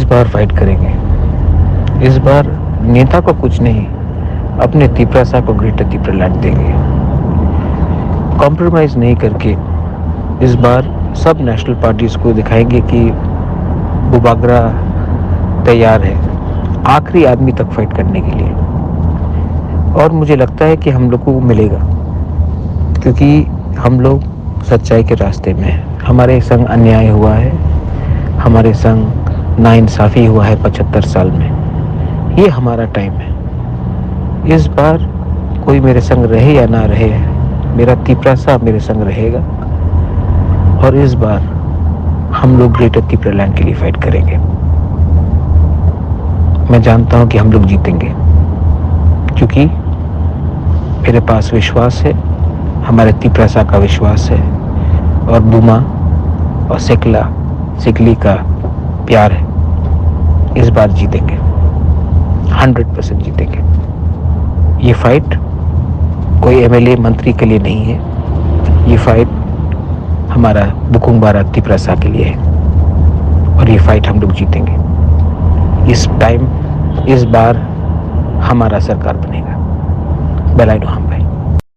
बार fight करेंगे। इस बार नेता को कुछ नहीं, अपने तीव्रता को ग्रेटर तीव्रलैंड देंगे। कॉम्प्रोमाइज़ नहीं करके इस बार सब नेशनल पार्टीज को दिखाएंगे कि बुबागरा तैयार है आखिरी आदमी तक फाइट करने के लिए। और मुझे लगता है कि हम लोग को मिलेगा, क्योंकि हम लोग सच्चाई के रास्ते में हैं। हमारे संग अन्याय हुआ है, हमारे संग नाइंसाफ़ी हुआ है 75 साल में। ये हमारा टाइम है। इस बार कोई मेरे संग रहे या ना रहे, मेरा तीव्रता मेरे संग रहेगा। और इस बार हम लोग ग्रेटर तीव्रलैंड के लिए फाइट करेंगे। मैं जानता हूं कि हम लोग जीतेंगे, क्योंकि मेरे पास विश्वास है, हमारे तीव्रता का विश्वास है, और बुमा और सिकली का प्यार है। इस बार जीतेंगे, 100% जीतेंगे। ये फाइट कोई एमएलए मंत्री के लिए नहीं है, ये फाइट हमारा बुकुंग बारा तीव्रता के लिए है, और ये फाइट हम लोग जीतेंगे। इस बार हमारा सरकार बनेगा। बेलाइडो हम